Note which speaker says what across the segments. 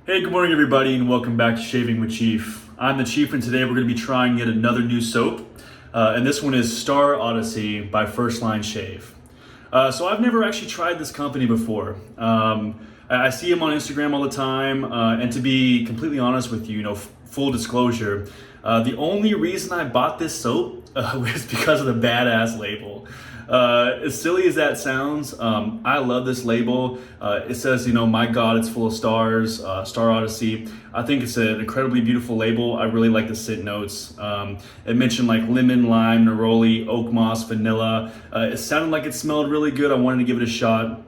Speaker 1: Hey, good morning everybody and welcome back to Shaving with Chief. I'm the Chief and today we're going to be trying yet another new soap. And this one is Star Odyssey by First Line Shave. So I've never actually tried this company before. I see them on Instagram all the time, and to be completely honest with you, full disclosure, the only reason I bought this soap was because of the badass label. As silly as that sounds, I love this label. It says, my God, it's full of stars, Star Odyssey. I think it's an incredibly beautiful label. I really like the scent notes. It mentioned like lemon, lime, neroli, oak moss, vanilla. It sounded like it smelled really good. I wanted to give it a shot.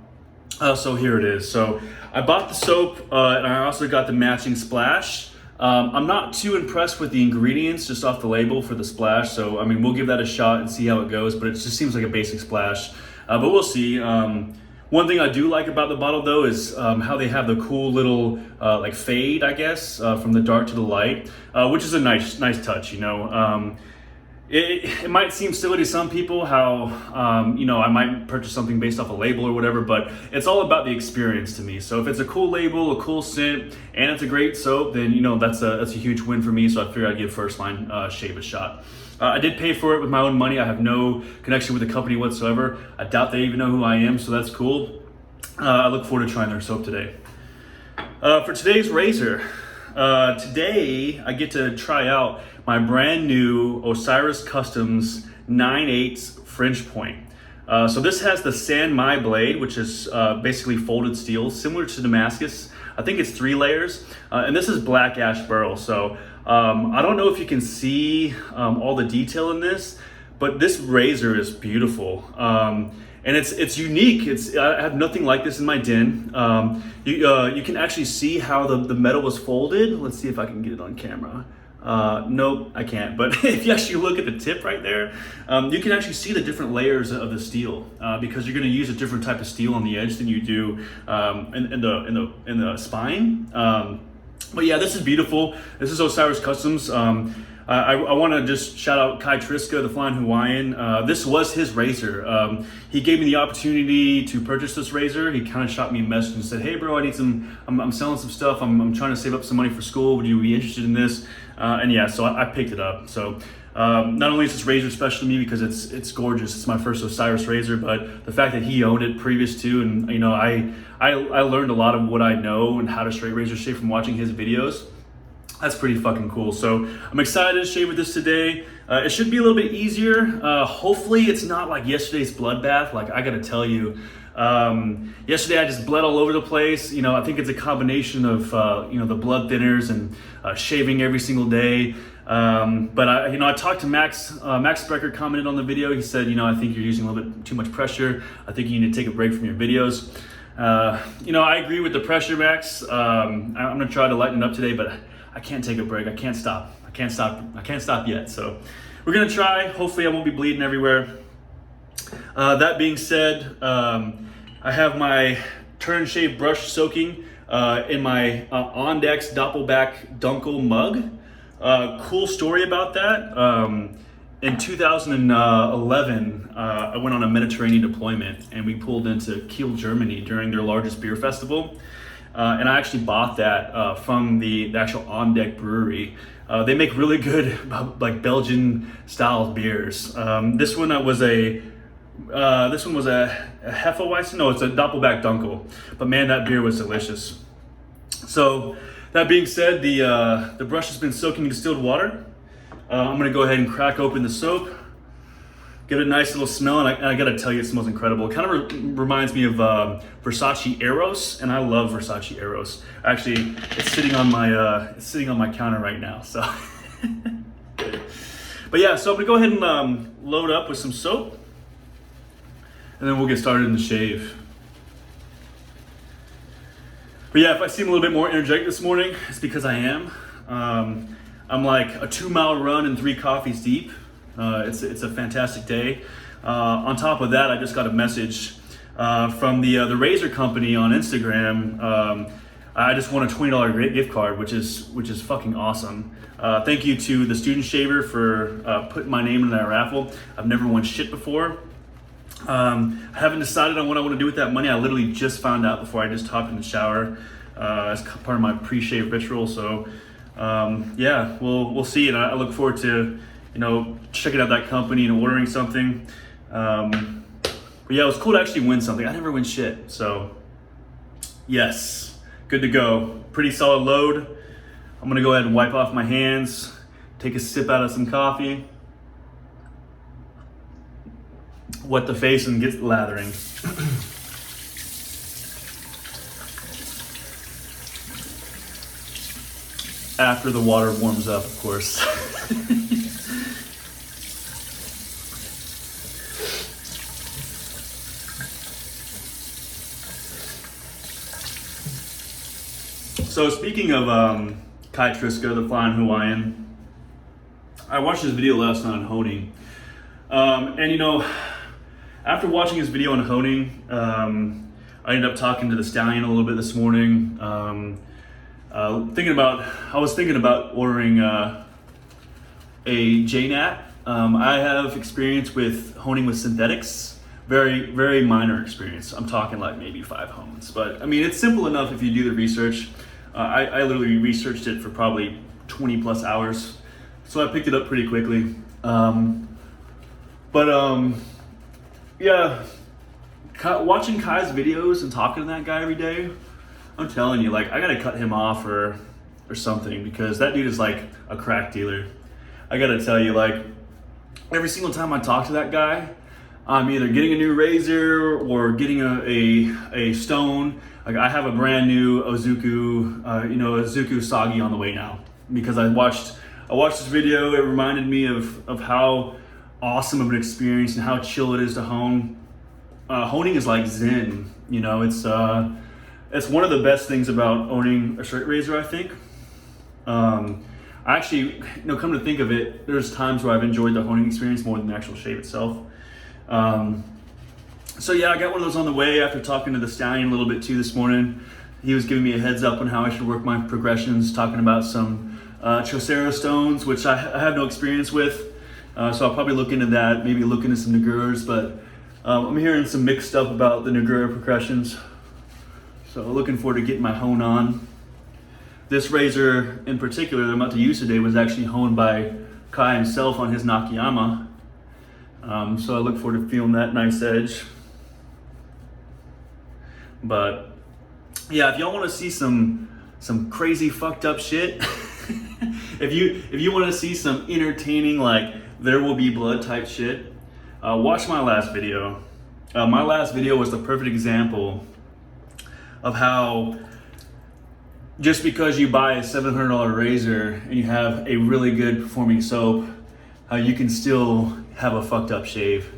Speaker 1: So here it is. So I bought the soap and I also got the matching splash. I'm not too impressed with the ingredients just off the label for the splash. So, we'll give that a shot and see how it goes, but it just seems like a basic splash. But we'll see. One thing I do like about the bottle though is how they have the cool little like fade, I guess, from the dark to the light, which is a nice touch, It might seem silly to some people how, I might purchase something based off a label or whatever, but it's all about the experience to me. So if it's a cool label, a cool scent, and it's a great soap, then, that's a huge win for me. So I figured I'd give First Line Shave a shot. I did pay for it with my own money. I have no connection with the company whatsoever. I doubt they even know who I am, so that's cool. I look forward to trying their soap today. For today's razor, today I get to try out my brand new Osiris Customs 9/8 French point. So this has the San Mai blade, which is basically folded steel, similar to Damascus. I think it's 3 layers, and this is black ash burl. So I don't know if you can see all the detail in this, but this razor is beautiful. And it's unique. I have nothing like this in my den. You can actually see how the metal was folded. Let's see if I can get it on camera. Nope, I can't. But if you actually look at the tip right there, you can actually see the different layers of the steel because you're going to use a different type of steel on the edge than you do in the spine. But yeah, this is beautiful. This is Osiris Customs. I want to just shout out Triska, the Flying Hawaiian. This was his razor. He gave me the opportunity to purchase this razor. He kind of shot me a message and said, "Hey bro, I need I'm selling some stuff. I'm trying to save up some money for school. Would you be interested in this?" And yeah, so I picked it up. So not only is this razor special to me because it's gorgeous. It's my first Osiris razor, but the fact that he owned it previous to, and I learned a lot of what I know and how to straight razor shave from watching his videos. That's pretty fucking cool. So I'm excited to shave with this today. It should be a little bit easier. Hopefully it's not like yesterday's bloodbath. Like I gotta tell you, yesterday I just bled all over the place. I think it's a combination of the blood thinners and shaving every single day. But I talked to Max. Max Sprecher commented on the video. He said, I think you're using a little bit too much pressure. I think you need to take a break from your videos. I agree with the pressure, Max. I'm gonna try to lighten it up today, but I can't take a break. I can't stop. I can't stop yet. So we're gonna try. Hopefully I won't be bleeding everywhere. That being said, I have my turn shave brush soaking in my Ondex Doppelback Dunkel mug. Cool story about that. In 2011, I went on a Mediterranean deployment and we pulled into Kiel, Germany during their largest beer festival. And I actually bought that from the actual On Deck brewery. They make really good like Belgian style beers. This one was a Hefeweizen. No, it's a Doppelback Dunkel. But man, that beer was delicious. So that being said, the brush has been soaking in distilled water. I'm gonna go ahead and crack open the soap. Get a nice little smell, and I gotta tell you, it smells incredible. It kind of reminds me of Versace Eros, and I love Versace Eros. Actually, it's sitting on my counter right now. So, but yeah, so I'm gonna go ahead and load up with some soap, and then we'll get started in the shave. But yeah, if I seem a little bit more energetic this morning, it's because I am. I'm like a 2-mile run and 3 coffees deep. It's a fantastic day. On top of that, I just got a message from the razor company on Instagram. I just won a $20 gift card, which is fucking awesome. Thank you to the Student Shaver for putting my name in that raffle. I've never won shit before. I haven't decided on what I want to do with that money. I literally just found out before I just hopped in the shower as part of my pre-shave ritual. So yeah, we'll see. And I look forward to, checking out that company and ordering something. But yeah, it was cool to actually win something. I never win shit. So yes, good to go. Pretty solid load. I'm gonna go ahead and wipe off my hands, take a sip out of some coffee, wet the face and get lathering. After the water warms up, of course. So speaking of Kai Triska, the Flying Hawaiian, I watched his video last night on honing. And after watching his video on honing, I ended up talking to the Stallion a little bit this morning. I was thinking about ordering a JNAT. I have experience with honing with synthetics, very, very minor experience. I'm talking like maybe 5 hones, but I mean, it's simple enough if you do the research. I literally researched it for probably 20 plus hours, so I picked it up pretty quickly. Yeah, watching Kai's videos and talking to that guy every day, I'm telling you, like, I gotta cut him off or something, because that dude is like a crack dealer. I gotta tell you, like, every single time I talk to that guy, I'm either getting a new razor or getting a stone. Like, I have a brand new Ozuku, Ozuku Sagi on the way now, because I watched this video. It reminded me of how awesome of an experience and how chill it is to hone. Honing is like zen, it's one of the best things about owning a straight razor, I think. I actually, come to think of it, there's times where I've enjoyed the honing experience more than the actual shave itself. So yeah, I got one of those on the way after talking to the Stallion a little bit too this morning. He was giving me a heads up on how I should work my progressions, talking about some Chosero stones, which I have no experience with. So I'll probably look into that, maybe look into some Naguras, but I'm hearing some mixed stuff about the Nagura progressions. So looking forward to getting my hone on. This razor in particular that I'm about to use today was actually honed by Kai himself on his Nakayama. So I look forward to feeling that nice edge. But yeah, if y'all want to see some crazy fucked up shit, if you want to see some entertaining, like, there will be blood type shit, watch my last video. My last video was the perfect example of how just because you buy a $700 razor and you have a really good performing soap, how you can still have a fucked up shave.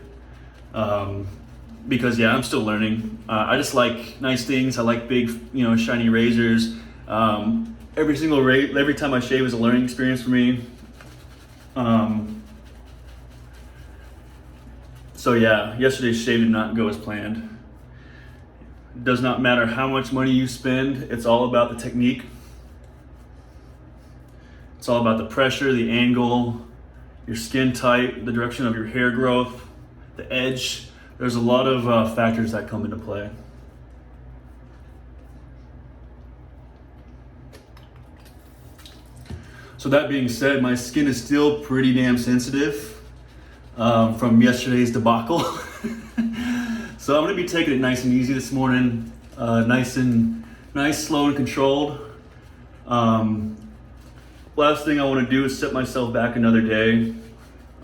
Speaker 1: Because yeah, I'm still learning. I just like nice things. I like big, shiny razors. Every time I shave is a learning experience for me. So yeah, yesterday's shave did not go as planned. It does not matter how much money you spend, it's all about the technique. It's all about the pressure, the angle, your skin type, the direction of your hair growth, the edge. There's a lot of factors that come into play. So that being said, my skin is still pretty damn sensitive from yesterday's debacle. So I'm gonna be taking it nice and easy this morning, nice, slow and controlled. Last thing I wanna do is set myself back another day.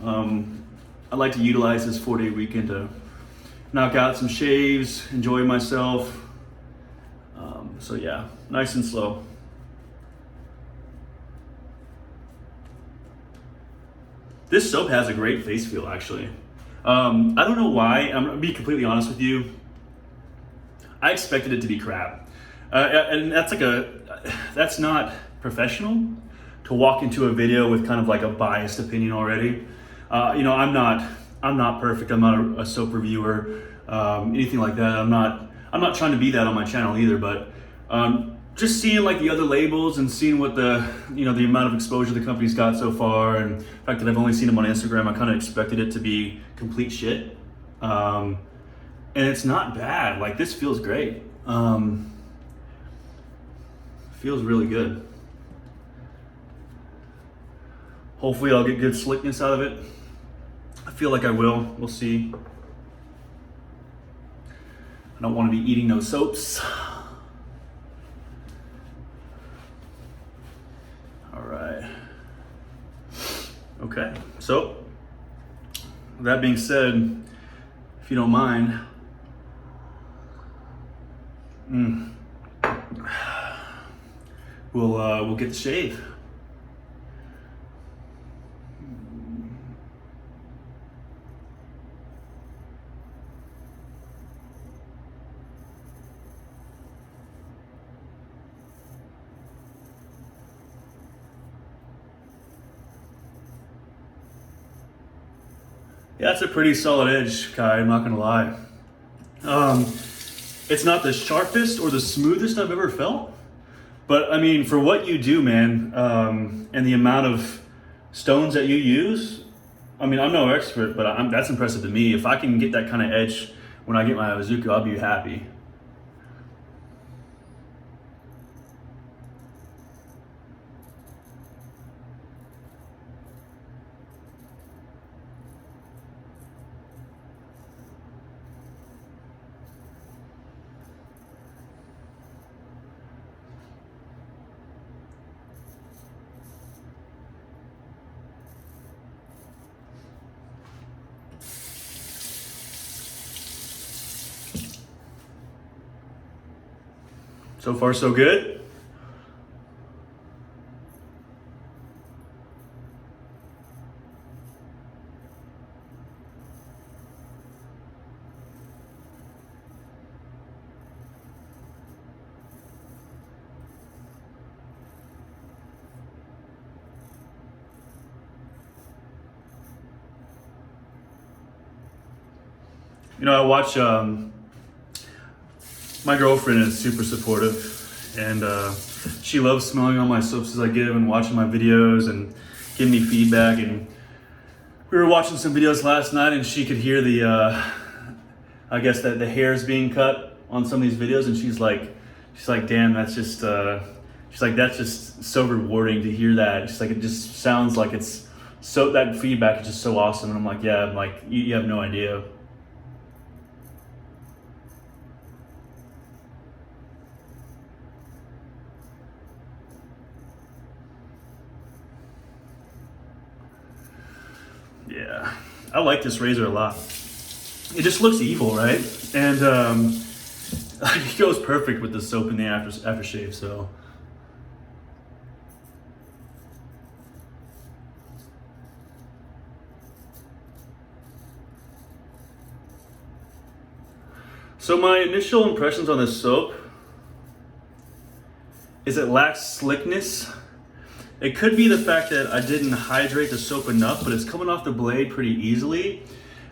Speaker 1: I'd like to utilize this 4-day weekend to knock out some shaves, enjoy myself. So yeah, nice and slow. This soap has a great face feel, actually. I don't know why. I'm gonna be completely honest with you. I expected it to be crap, and that's not professional to walk into a video with kind of like a biased opinion already. I'm not perfect. I'm not a soap reviewer, anything like that. I'm not trying to be that on my channel either. But just seeing like the other labels and seeing what the amount of exposure the company's got so far, and the fact that I've only seen them on Instagram, I kind of expected it to be complete shit. and it's not bad. Like, this feels great. Feels really good. Hopefully I'll get good slickness out of it. I feel like I will. We'll see. I don't want to be eating no soaps. All right. Okay, so that being said, if you don't mind, we'll get the shave. Yeah, that's a pretty solid edge, Kai, I'm not gonna lie. It's not the sharpest or the smoothest I've ever felt, but I mean, for what you do, man, and the amount of stones that you use, I mean, I'm no expert, but that's impressive to me. If I can get that kind of edge when I get my Iwazuku, I'll be happy. So far, so good. You know, I watch, my girlfriend is super supportive, and she loves smelling all my soaps as I give and watching my videos and giving me feedback. And we were watching some videos last night, and she could hear the, I guess that the hairs being cut on some of these videos, and she's like, damn, that's just, she's like, that's just so rewarding to hear that. She's like, it just sounds like it's so, that feedback is just so awesome. And I'm like, yeah, I'm like, you have no idea. Yeah, I like this razor a lot. It just looks evil, right? And it goes perfect with the soap and the aftershave. So my initial impressions on this soap is it lacks slickness. It could be the fact that I didn't hydrate the soap enough, but it's coming off the blade pretty easily.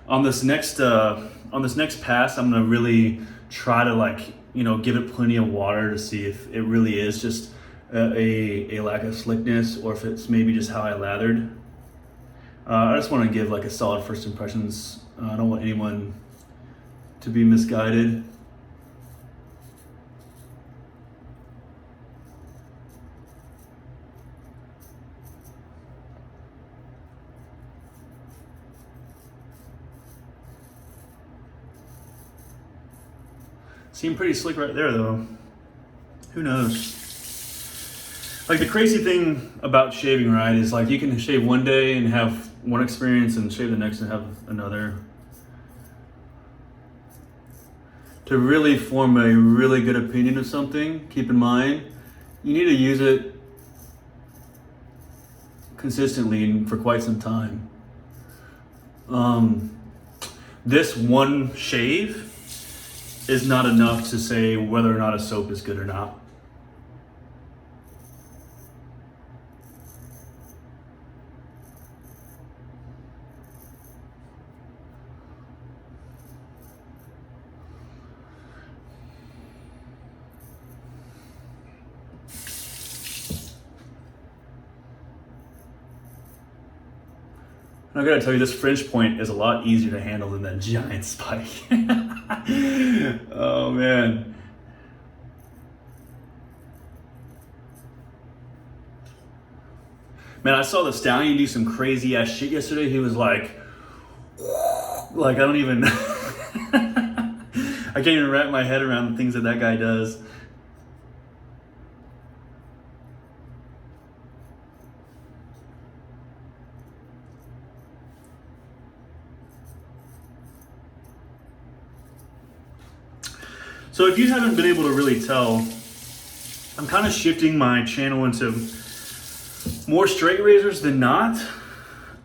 Speaker 1: On this next pass, I'm gonna really try to give it plenty of water to see if it really is just a lack of slickness, or if it's maybe just how I lathered. I just want to give like a solid first impressions. I don't want anyone to be misguided. Seemed pretty slick right there though. Who knows? Like, the crazy thing about shaving, right, is like you can shave one day and have one experience and shave the next and have another. To really form a really good opinion of something, keep in mind, you need to use it consistently and for quite some time. This one shave is not enough to say whether or not a soap is good or not. I gotta tell you, this French point is a lot easier to handle than that giant spike. Oh man. Man, I saw the Stallion do some crazy ass shit yesterday. He was like I don't even, I can't even wrap my head around the things that that guy does. So if you haven't been able to really tell, I'm kind of shifting my channel into more straight razors than not.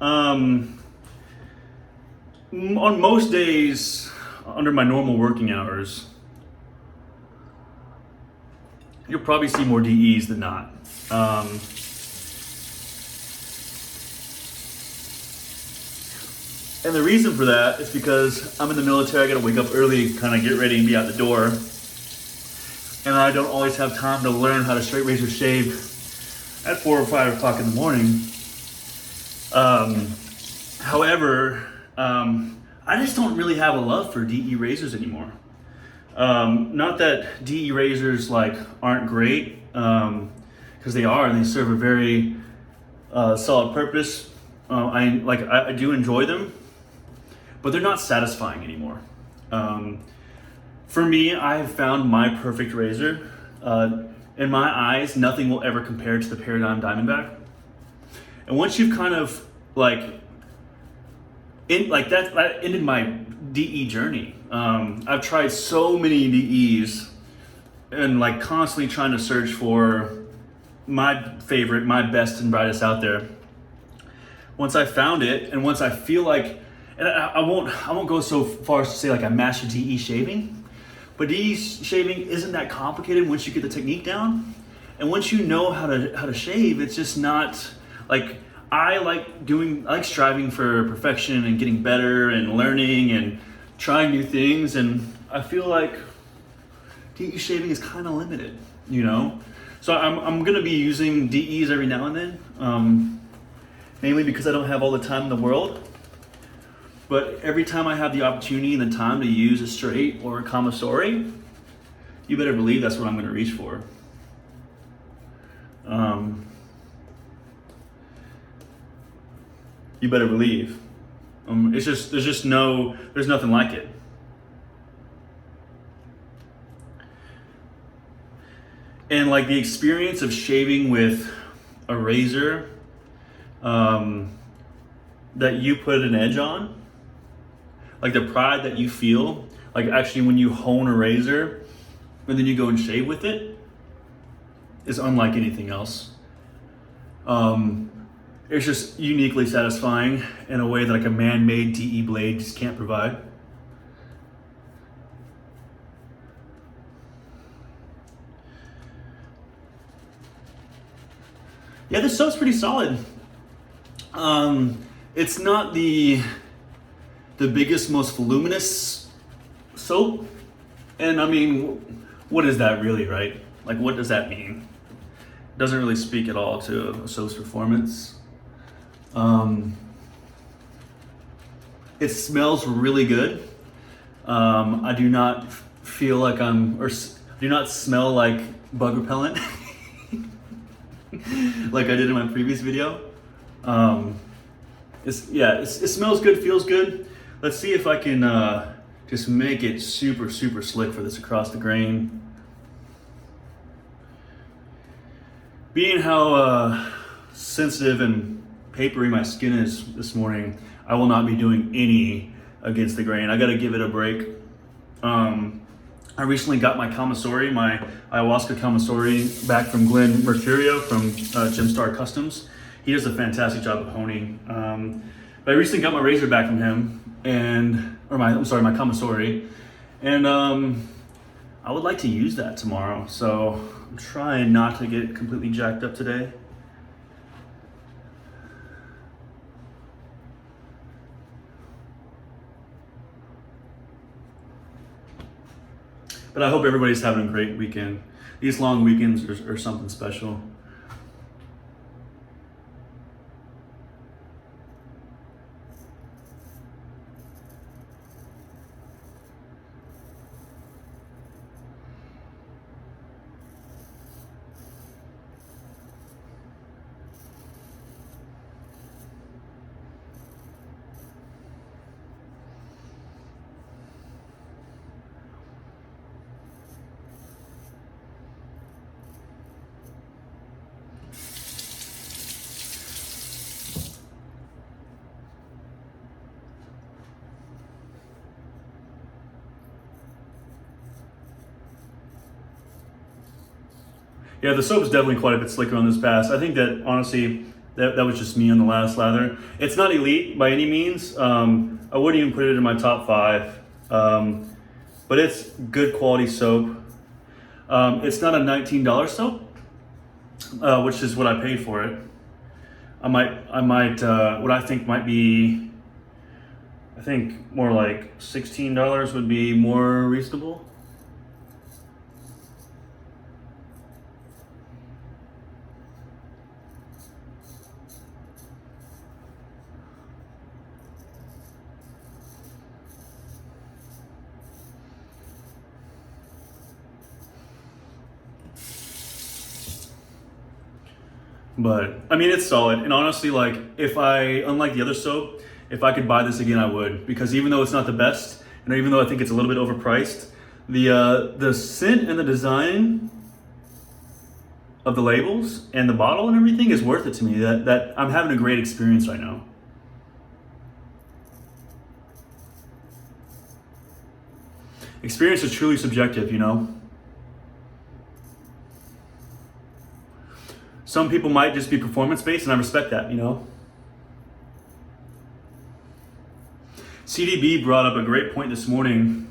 Speaker 1: On most days, under my normal working hours, you'll probably see more DEs than not. And the reason for that is because I'm in the military. I gotta wake up early, kind of get ready and be out the door. And I don't always have time to learn how to straight razor shave at 4 or 5 o'clock in the morning. However, I just don't really have a love for DE razors anymore. Not that DE razors like aren't great, because they are, and they serve a very solid purpose. I do enjoy them, but they're not satisfying anymore. For me, I have found my perfect razor. In my eyes, nothing will ever compare to the Paradigm Diamondback. And once you've kind of that ended my DE journey. I've tried so many DEs and like constantly trying to search for my favorite, my best and brightest out there. Once I found it, and once I feel like, and I won't go so far as to say like I mastered DE shaving, but DE shaving isn't that complicated once you get the technique down. And once you know how to shave, it's just not like, I like striving for perfection and getting better and learning and trying new things. And I feel like DE shaving is kind of limited, you know? So I'm gonna be using DEs every now and then, mainly because I don't have all the time in the world. But every time I have the opportunity and the time to use a straight or a commissary, you better believe that's what I'm gonna reach for. You better believe. There's nothing like it. And like the experience of shaving with a razor that you put an edge on, like the pride that you feel, like actually when you hone a razor and then you go and shave with it, is unlike anything else. It's just uniquely satisfying in a way that like a man-made DE blade just can't provide. Yeah, this soap's pretty solid. It's not the biggest, most voluminous soap. And I mean, what is that really, right? Like, what does that mean? It doesn't really speak at all to a soap's performance. It smells really good. I do not feel like do not smell like bug repellent like I did in my previous video. It smells good, feels good. Let's see if I can just make it super, super slick for this across the grain. Being how sensitive and papery my skin is this morning, I will not be doing any against the grain. I gotta give it a break. I recently got my commissary, my ayahuasca commissary, back from Glenn Mercurio from Gemstar Customs. He does a fantastic job of honing. But I recently got my razor back from him, my commissary, and I would like to use that tomorrow. So I'm trying not to get completely jacked up today. But I hope everybody's having a great weekend. These long weekends are something special. Yeah, the soap is definitely quite a bit slicker on this pass. I think that honestly, that was just me on the last lather. It's not elite by any means. I wouldn't even put it in my top 5, but it's good quality soap. It's not a $19 soap, which is what I paid for it. I might, what I think might be, I think more like $16 would be more reasonable. But I mean, it's solid. And honestly, like unlike the other soap, if I could buy this again, I would, because even though it's not the best, and even though I think it's a little bit overpriced, the scent and the design of the labels and the bottle and everything is worth it to me. That I'm having a great experience right now. Experience is truly subjective, you know. Some people might just be performance-based, and I respect that, you know. CDB brought up a great point this morning.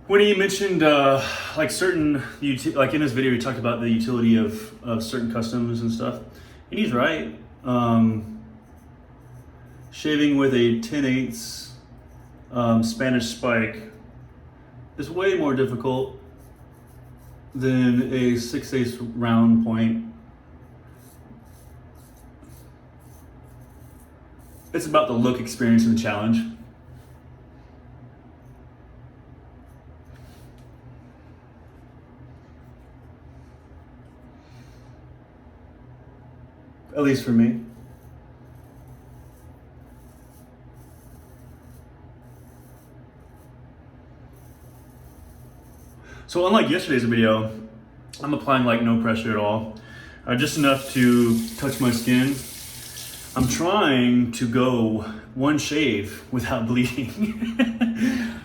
Speaker 1: When he mentioned like certain, like in his video, he talked about the utility of certain customs and stuff. And he's right. Shaving with a 10/8 Spanish spike is way more difficult than a 6/8 round point. It's about the look, experience, and the challenge. At least for me. So unlike yesterday's video, I'm applying like no pressure at all. Just enough to touch my skin. I'm trying to go one shave without bleeding.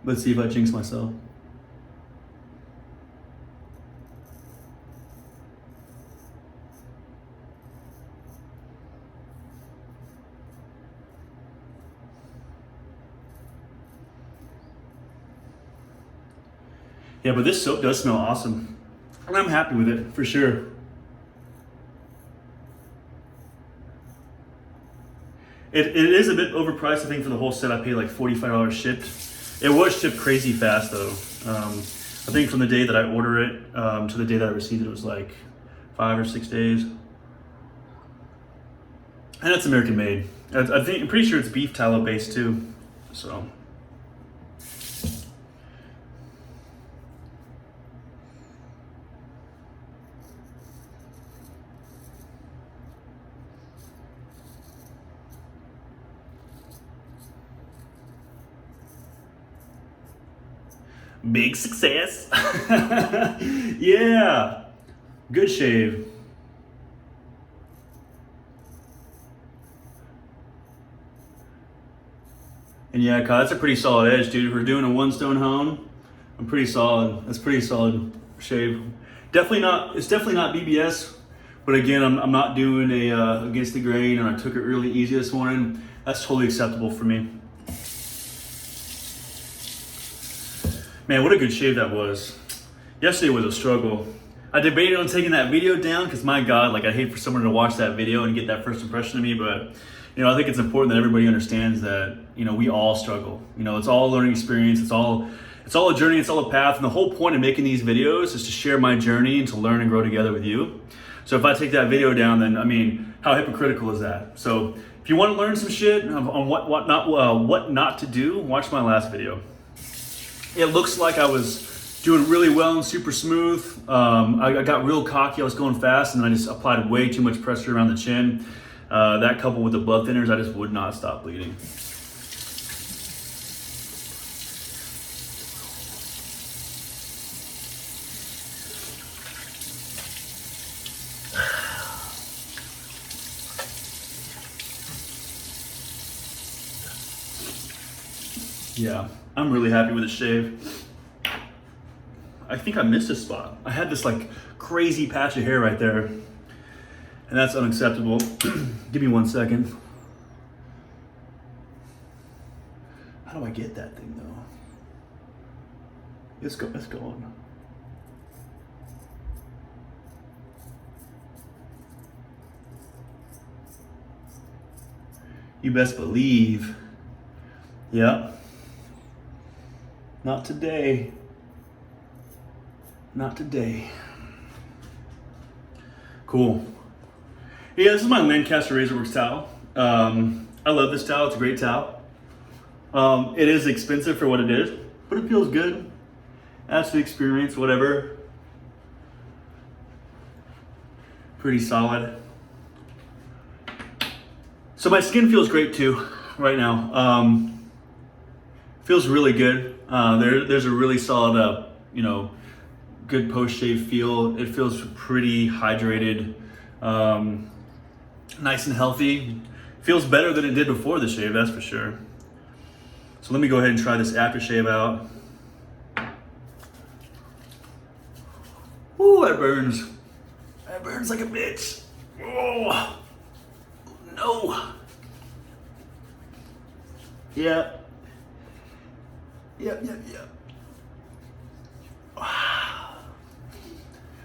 Speaker 1: Let's see if I jinx myself. Yeah, but this soap does smell awesome. And I'm happy with it, for sure. It is a bit overpriced. I think for the whole set I paid like $45 shipped. It was shipped crazy fast though. I think from the day that I order it to the day that I received it was like 5 or 6 days. And it's American made. I'm pretty sure it's beef tallow based too. So. Big success. Yeah, good shave. And yeah, Kyle, that's a pretty solid edge, dude. If we're doing a one stone hone, I'm pretty solid. That's pretty solid shave. Definitely not. It's definitely not BBS. But again, I'm not doing a against the grain, and I took it really easy this morning. That's totally acceptable for me. Man, what a good shave that was. Yesterday was a struggle. I debated on taking that video down because my God, like I hate for someone to watch that video and get that first impression of me, but you know, I think it's important that everybody understands that, you know, we all struggle. You know, it's all a learning experience. It's all a journey. It's all a path. And the whole point of making these videos is to share my journey and to learn and grow together with you. So if I take that video down, then I mean, how hypocritical is that? So if you want to learn some shit on what not to do, watch my last video. It looks like I was doing really well and super smooth. I got real cocky. I was going fast, and then I just applied way too much pressure around the chin. That coupled with the blood thinners, I just would not stop bleeding. Yeah, I'm really happy with the shave. I think I missed a spot. I had this like crazy patch of hair right there, and that's unacceptable. Give me 1 second. How do I get that thing though? It's going. You best believe. Yeah. Not today. Not today. Cool. Yeah, this is my Lancaster Razorworks towel. I love this towel. It's a great towel. It is expensive for what it is, but it feels good. Adds to the experience, whatever. Pretty solid. So my skin feels great too right now. Feels really good. There's a really solid, good post-shave feel. It feels pretty hydrated, nice and healthy. Feels better than it did before the shave, that's for sure. So let me go ahead and try this aftershave out. Ooh, that burns. That burns like a bitch. Oh, no. Yep.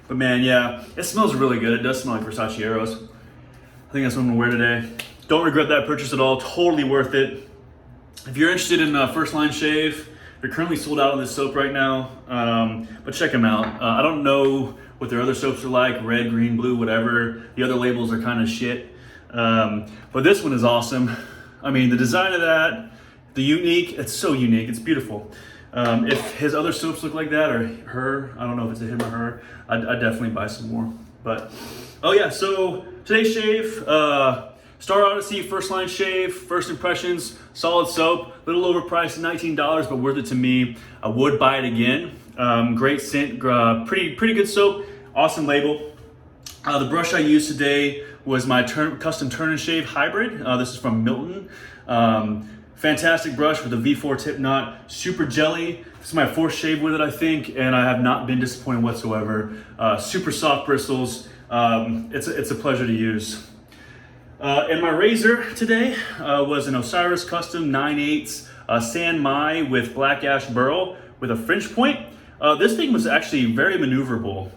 Speaker 1: But man, yeah, it smells really good. It does smell like Versace Eros. I think that's what I'm gonna wear today. Don't regret that purchase at all. Totally worth it. If you're interested in First Line Shave, they're currently sold out on this soap right now, but check them out. I don't know what their other soaps are like, red, green, blue, whatever. The other labels are kind of shit. But this one is awesome. I mean, the design of that, the unique, it's so unique, it's beautiful. If his other soaps look like that, or her, I don't know if it's a him or her, I'd definitely buy some more. But, oh yeah, so today's shave, Star Odyssey, First Line Shave, first impressions, solid soap, little overpriced, $19, but worth it to me. I would buy it again. Great scent, pretty good soap, awesome label. The brush I used today was my custom turn and shave hybrid. This is from Milton. Fantastic brush with a V4 tip knot, super jelly. This is my fourth shave with it, I think, and I have not been disappointed whatsoever. Super soft bristles. It's a pleasure to use. And my razor today was an Osiris Custom 9/8 San Mai with black ash burl with a French point. This thing was actually very maneuverable.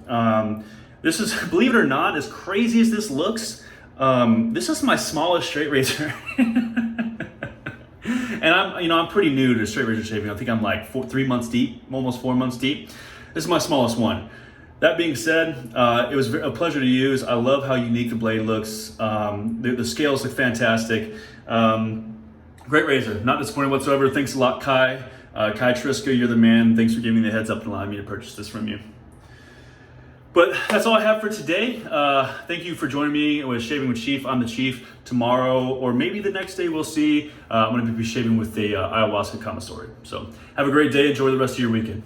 Speaker 1: This is, believe it or not, as crazy as this looks, this is my smallest straight razor. And I'm pretty new to straight razor shaving. I think I'm like 3 months deep, almost 4 months deep. This is my smallest one. That being said, it was a pleasure to use. I love how unique the blade looks. The scales look fantastic. Great razor, not disappointed whatsoever. Thanks a lot, Kai. Kai Triska, you're the man. Thanks for giving me the heads up and allowing me to purchase this from you. But that's all I have for today. Thank you for joining me with Shaving with Chief. I'm the Chief. Tomorrow, or maybe the next day, we'll see. I'm gonna be shaving with the ayahuasca commissary. So have a great day. Enjoy the rest of your weekend.